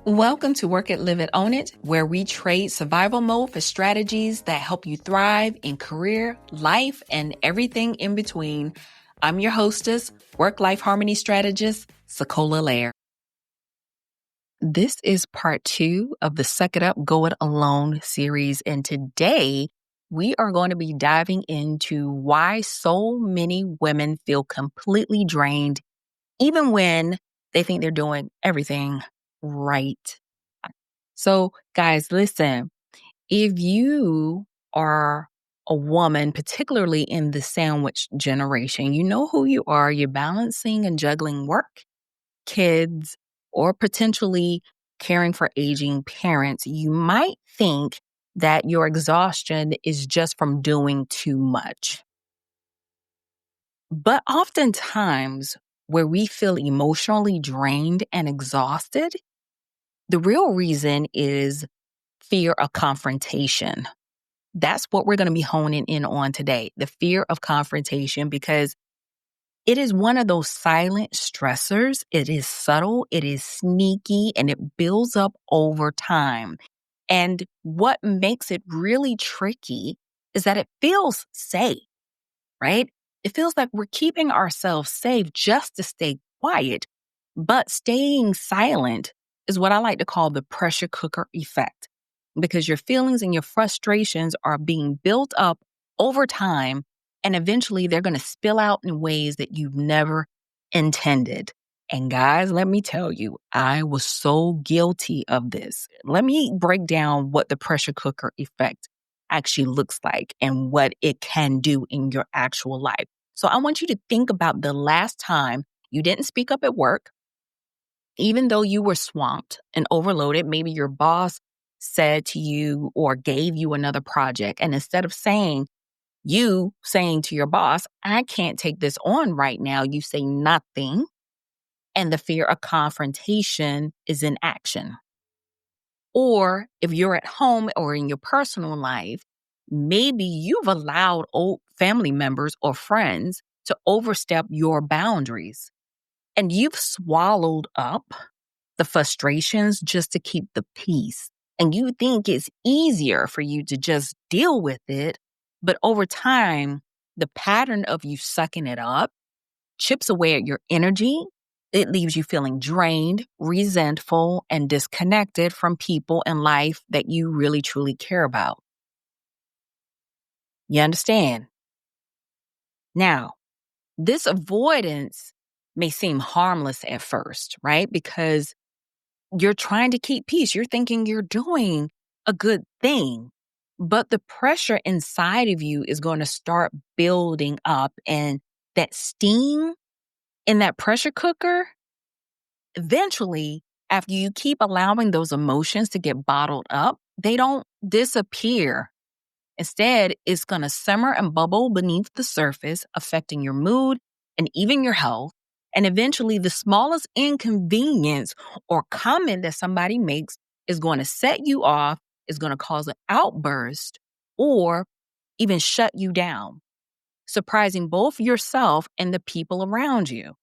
Welcome to Work It, Live It, Own It, where we trade survival mode for strategies that help you thrive in career, life, and everything in between. I'm your hostess, work-life harmony strategist, Sekola Lair. This is part 2 of the Suck It Up, Go It Alone series, and today we are going to be diving into why so many women feel completely drained, even when they think they're doing everything right. So, guys, listen, if you are a woman, particularly in the sandwich generation, you know who you are. You're balancing and juggling work, kids, or potentially caring for aging parents. You might think that your exhaustion is just from doing too much. But oftentimes, where we feel emotionally drained and exhausted, the real reason is fear of confrontation. That's what we're going to be honing in on today, the fear of confrontation, because it is one of those silent stressors. It is subtle, it is sneaky, and it builds up over time. And what makes it really tricky is that it feels safe, right? It feels like we're keeping ourselves safe just to stay quiet, but staying silent is what I like to call the pressure cooker effect, because your feelings and your frustrations are being built up over time, and eventually they're going to spill out in ways that you've never intended. And guys, let me tell you, I was so guilty of this. Let me break down what the pressure cooker effect actually looks like and what it can do in your actual life. So I want you to think about the last time you didn't speak up at work, even though you were swamped and overloaded. Maybe your boss said to you or gave you another project. And instead of saying to your boss, I can't take this on right now, you say nothing. And the fear of confrontation is in action. Or if you're at home or in your personal life, maybe you've allowed old family members or friends to overstep your boundaries, and you've swallowed up the frustrations just to keep the peace. And you think it's easier for you to just deal with it. But over time, the pattern of you sucking it up chips away at your energy. It leaves you feeling drained, resentful, and disconnected from people in life that you really, truly care about. You understand? Now, this avoidance may seem harmless at first, right? Because you're trying to keep peace. You're thinking you're doing a good thing. But the pressure inside of you is going to start building up. And that steam in that pressure cooker, eventually, after you keep allowing those emotions to get bottled up, they don't disappear. Instead, it's going to simmer and bubble beneath the surface, affecting your mood and even your health. And eventually, the smallest inconvenience or comment that somebody makes is going to set you off, is going to cause an outburst, or even shut you down, surprising both yourself and the people around you.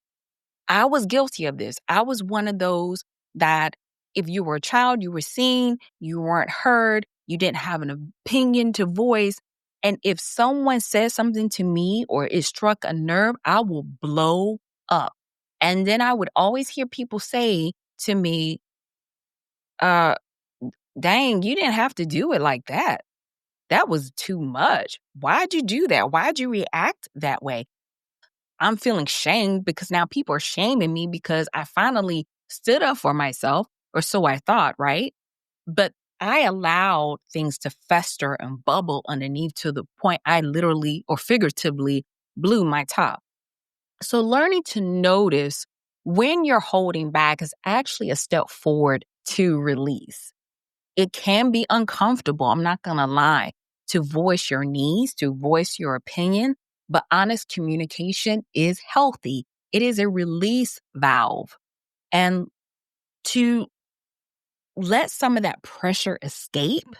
I was guilty of this. I was one of those that if you were a child, you were seen, you weren't heard, you didn't have an opinion to voice. And if someone says something to me or it struck a nerve, I will blow up. And then I would always hear people say to me, uh, dang, you didn't have to do it like that. That was too much. Why'd you do that? Why'd you react that way? I'm feeling shamed because now people are shaming me because I finally stood up for myself, or so I thought, right? But I allowed things to fester and bubble underneath to the point I literally or figuratively blew my top. So learning to notice when you're holding back is actually a step forward to release. It can be uncomfortable, I'm not going to lie, to voice your needs, to voice your opinion, but honest communication is healthy. It is a release valve. And to let some of that pressure escape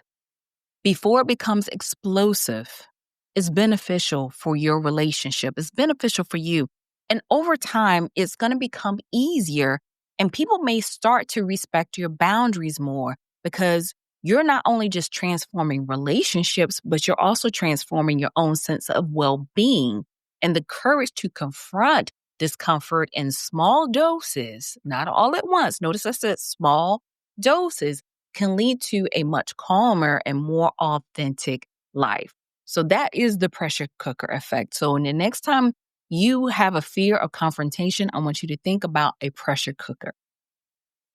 before it becomes explosive is beneficial for your relationship. It's beneficial for you. And over time, it's going to become easier And people may start to respect your boundaries more because you're not only just transforming relationships, but you're also transforming your own sense of well being and the courage to confront discomfort in small doses, not all at once. Notice I said small doses can lead to a much calmer and more authentic life. So that is the pressure cooker effect. So in the next time you have a fear of confrontation, I want you to think about a pressure cooker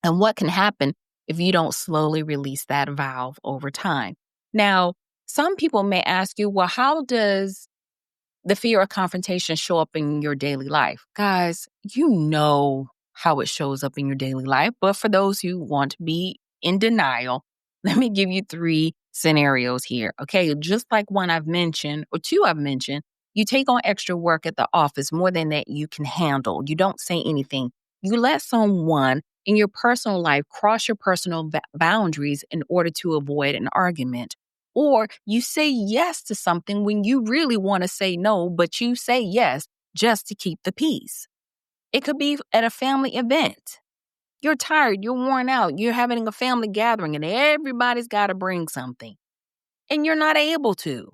and what can happen if you don't slowly release that valve over time. Now, some people may ask you, well, how does the fear of confrontation show up in your daily life? Guys, you know how it shows up in your daily life, but for those who want to be in denial, let me give you three scenarios here. Okay, just like one I've mentioned, or two I've mentioned, you take on extra work at the office more than that you can handle. You don't say anything. You let someone in your personal life cross your personal boundaries in order to avoid an argument. Or you say yes to something when you really want to say no, but you say yes just to keep the peace. It could be at a family event. You're tired, you're worn out, you're having a family gathering, and everybody's got to bring something, and you're not able to.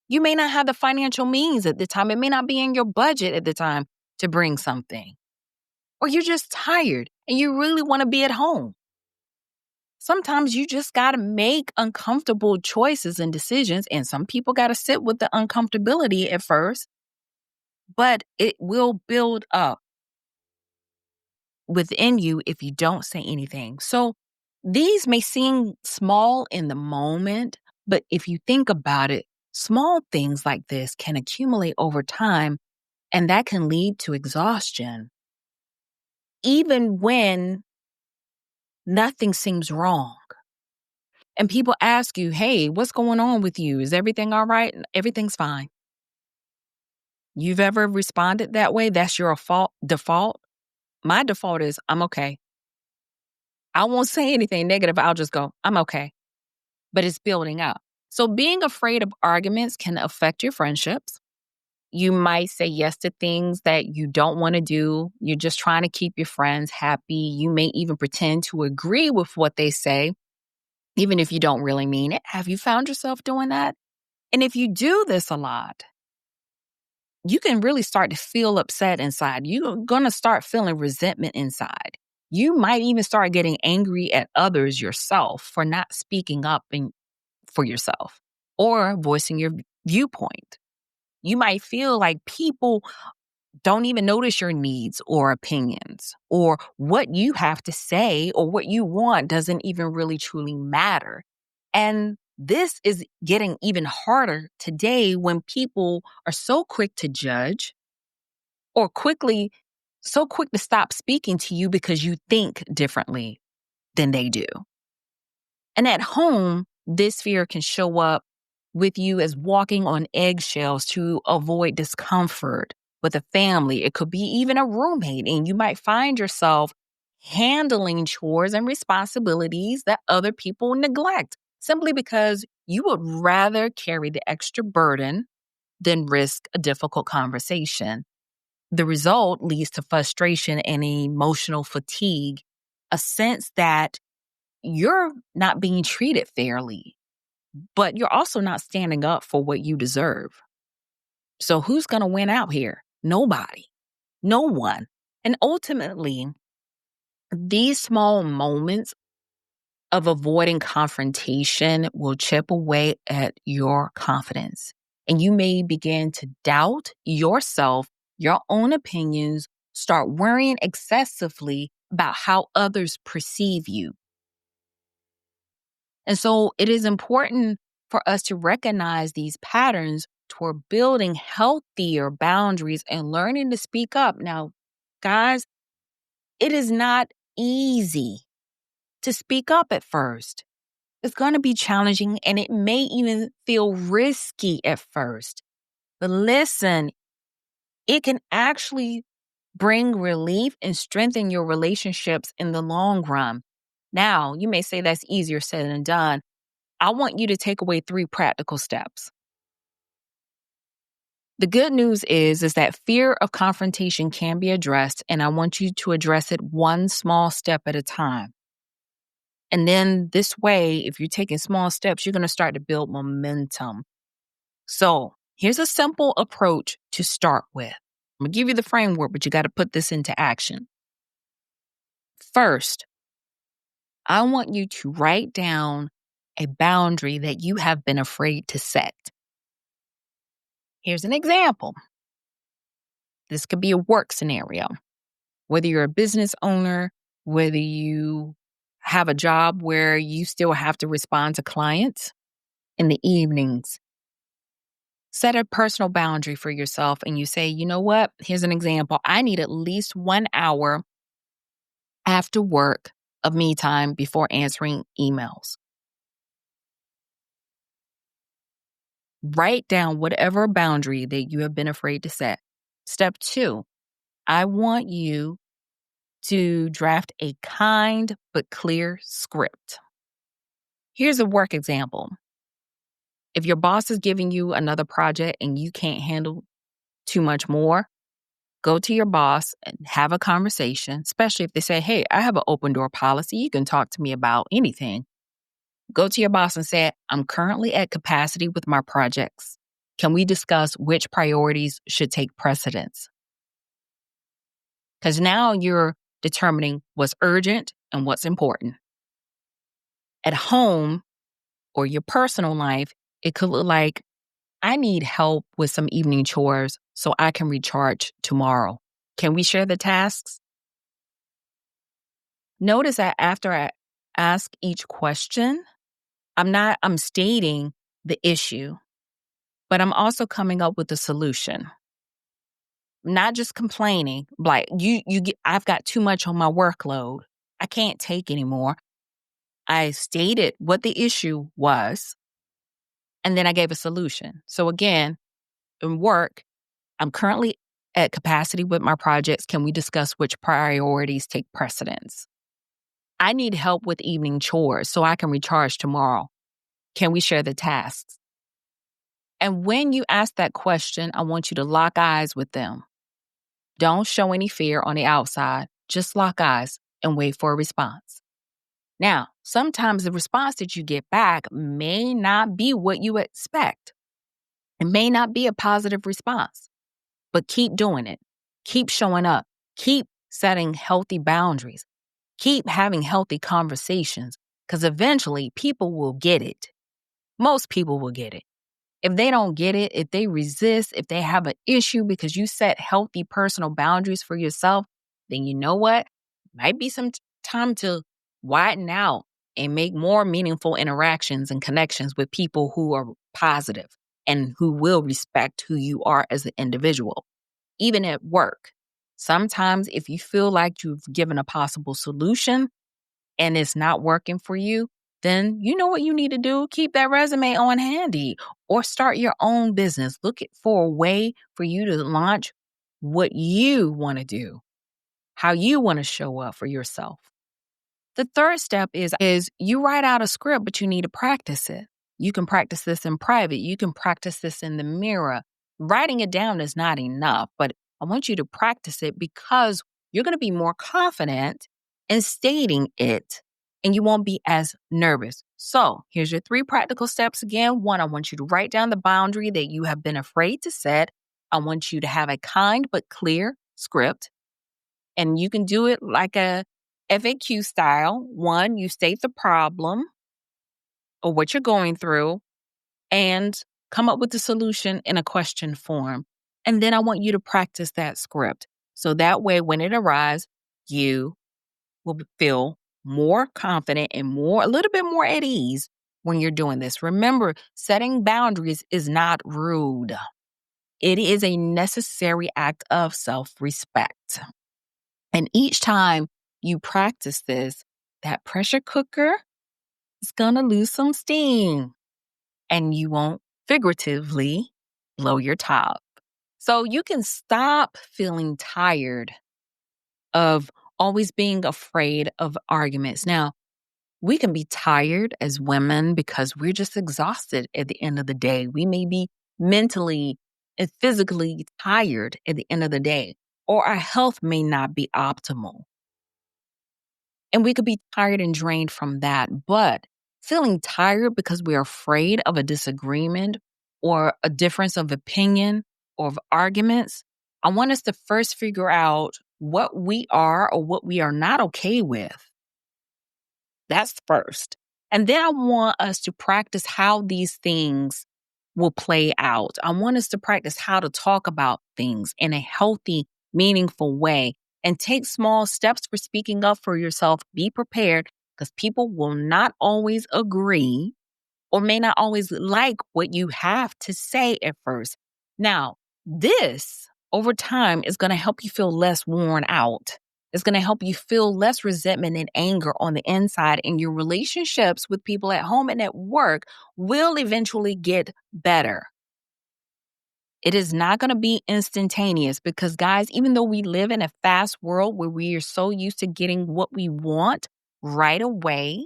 You may not have the financial means at the time. It may not be in your budget at the time to bring something. Or you're just tired and you really want to be at home. Sometimes you just got to make uncomfortable choices and decisions, and some people got to sit with the uncomfortability at first, but it will build up within you if you don't say anything. So these may seem small in the moment, but if you think about it, small things like this can accumulate over time, and that can lead to exhaustion. Even when nothing seems wrong. And people ask you, hey, what's going on with you? Is everything all right? Everything's fine. You've ever responded that way? That's your default? My default is, I'm okay. I won't say anything negative. I'll just go, I'm okay. But it's building up. So being afraid of arguments can affect your friendships. You might say yes to things that you don't want to do. You're just trying to keep your friends happy. You may even pretend to agree with what they say, even if you don't really mean it. Have you found yourself doing that? And if you do this a lot, you can really start to feel upset inside. You're going to start feeling resentment inside. You might even start getting angry at others yourself for not speaking up for yourself or voicing your viewpoint. You might feel like people don't even notice your needs or opinions, or what you have to say or what you want doesn't even really truly matter. And this is getting even harder today when people are so quick to judge or so quick to stop speaking to you because you think differently than they do. And at home, this fear can show up with you as walking on eggshells to avoid discomfort with a family. It could be even a roommate, and you might find yourself handling chores and responsibilities that other people neglect simply because you would rather carry the extra burden than risk a difficult conversation. The result leads to frustration and emotional fatigue, a sense that you're not being treated fairly, but you're also not standing up for what you deserve. So who's going to win out here? Nobody. No one. And ultimately, these small moments of avoiding confrontation will chip away at your confidence. And you may begin to doubt yourself, your own opinions, start worrying excessively about how others perceive you. And so it is important for us to recognize these patterns toward building healthier boundaries and learning to speak up. Now, guys, it is not easy to speak up at first. It's going to be challenging and it may even feel risky at first. But listen, it can actually bring relief and strengthen your relationships in the long run. Now, you may say that's easier said than done. I want you to take away 3 practical steps. The good news is that fear of confrontation can be addressed, and I want you to address it one small step at a time. And then this way, if you're taking small steps, you're going to start to build momentum. So here's a simple approach to start with. I'm going to give you the framework, but you got to put this into action. First, I want you to write down a boundary that you have been afraid to set. Here's an example. This could be a work scenario. Whether you're a business owner, whether you have a job where you still have to respond to clients in the evenings, set a personal boundary for yourself and you say, you know what? Here's an example. I need at least 1 hour after work of me time before answering emails. Write down whatever boundary that you have been afraid to set. Step 2, I want you to draft a kind but clear script. Here's a work example. If your boss is giving you another project and you can't handle too much more, go to your boss and have a conversation, especially if they say, hey, I have an open door policy. You can talk to me about anything. Go to your boss and say, I'm currently at capacity with my projects. Can we discuss which priorities should take precedence? Because now you're determining what's urgent and what's important. At home or your personal life, it could look like, I need help with some evening chores so I can recharge tomorrow. Can we share the tasks? Notice that after I ask each question, I'm stating the issue, but I'm also coming up with a solution. I'm not just complaining, like I've got too much on my workload. I can't take anymore. I stated what the issue was, and then I gave a solution. So again, in work, I'm currently at capacity with my projects. Can we discuss which priorities take precedence? I need help with evening chores so I can recharge tomorrow. Can we share the tasks? And when you ask that question, I want you to lock eyes with them. Don't show any fear on the outside. Just lock eyes and wait for a response. Now, sometimes the response that you get back may not be what you expect. It may not be a positive response, but keep doing it. Keep showing up. Keep setting healthy boundaries. Keep having healthy conversations, because eventually people will get it. Most people will get it. If they don't get it, if they resist, if they have an issue because you set healthy personal boundaries for yourself, then you know what? Might be some time to widen out and make more meaningful interactions and connections with people who are positive and who will respect who you are as an individual. Even at work, sometimes if you feel like you've given a possible solution and it's not working for you, then you know what you need to do. Keep that resume on handy or start your own business. Look for a way for you to launch what you want to do, how you want to show up for yourself. The third step is you write out a script, but you need to practice it. You can practice this in private. You can practice this in the mirror. Writing it down is not enough, but I want you to practice it because you're going to be more confident in stating it and you won't be as nervous. So here's your 3 practical steps again. 1, I want you to write down the boundary that you have been afraid to set. I want you to have a kind but clear script. And you can do it like a FAQ style. 1, you state the problem or what you're going through and come up with the solution in a question form. And then I want you to practice that script. So that way, when it arrives, you will feel more confident and a little bit more at ease when you're doing this. Remember, setting boundaries is not rude. It is a necessary act of self-respect. And each time you practice this, that pressure cooker is going to lose some steam and you won't figuratively blow your top. So you can stop feeling tired of always being afraid of arguments. Now, we can be tired as women because we're just exhausted at the end of the day. We may be mentally and physically tired at the end of the day, or our health may not be optimal. And we could be tired and drained from that. But feeling tired because we're afraid of a disagreement or a difference of opinion or of arguments, I want us to first figure out what we are or what we are not okay with. That's first. And then I want us to practice how these things will play out. I want us to practice how to talk about things in a healthy, meaningful way and take small steps for speaking up for yourself. Be prepared because people will not always agree or may not always like what you have to say at first. Now, this over time is going to help you feel less worn out. It's going to help you feel less resentment and anger on the inside, and your relationships with people at home and at work will eventually get better. It is not going to be instantaneous because, guys, even though we live in a fast world where we are so used to getting what we want right away,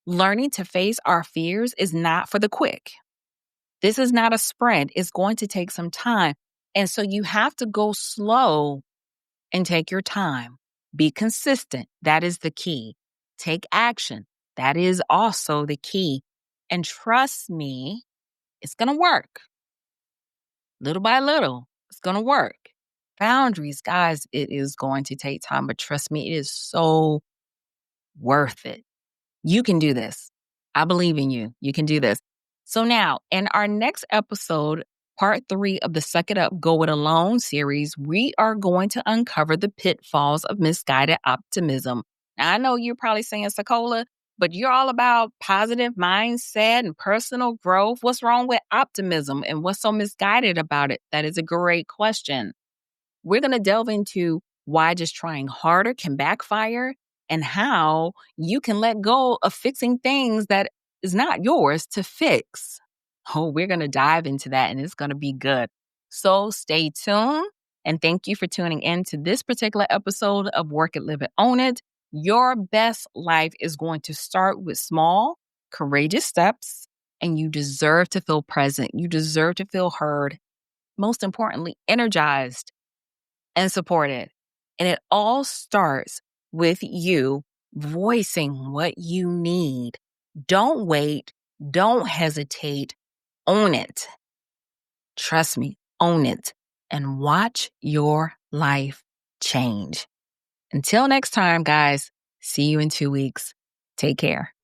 learning to face our fears is not for the quick. This is not a sprint. It's going to take some time. And so you have to go slow and take your time. Be consistent. That is the key. Take action. That is also the key. And trust me, it's going to work. Little by little, it's going to work. Boundaries, guys, it is going to take time, but trust me, it is so worth it. You can do this. I believe in you. You can do this. So now, in our next episode, part 3 of the Suck It Up, Go It Alone series, we are going to uncover the pitfalls of misguided optimism. Now, I know you're probably saying, Sakola, but you're all about positive mindset and personal growth. What's wrong with optimism and what's so misguided about it? That is a great question. We're going to delve into why just trying harder can backfire and how you can let go of fixing things that is not yours to fix. Oh, we're going to dive into that and it's going to be good. So stay tuned and thank you for tuning in to this particular episode of Work It, Live It, Own It. Your best life is going to start with small, courageous steps, and you deserve to feel present. You deserve to feel heard. Most importantly, energized and supported. And it all starts with you voicing what you need. Don't wait. Don't hesitate. Own it. Trust me, own it. And watch your life change. Until next time, guys, see you in 2 weeks. Take care.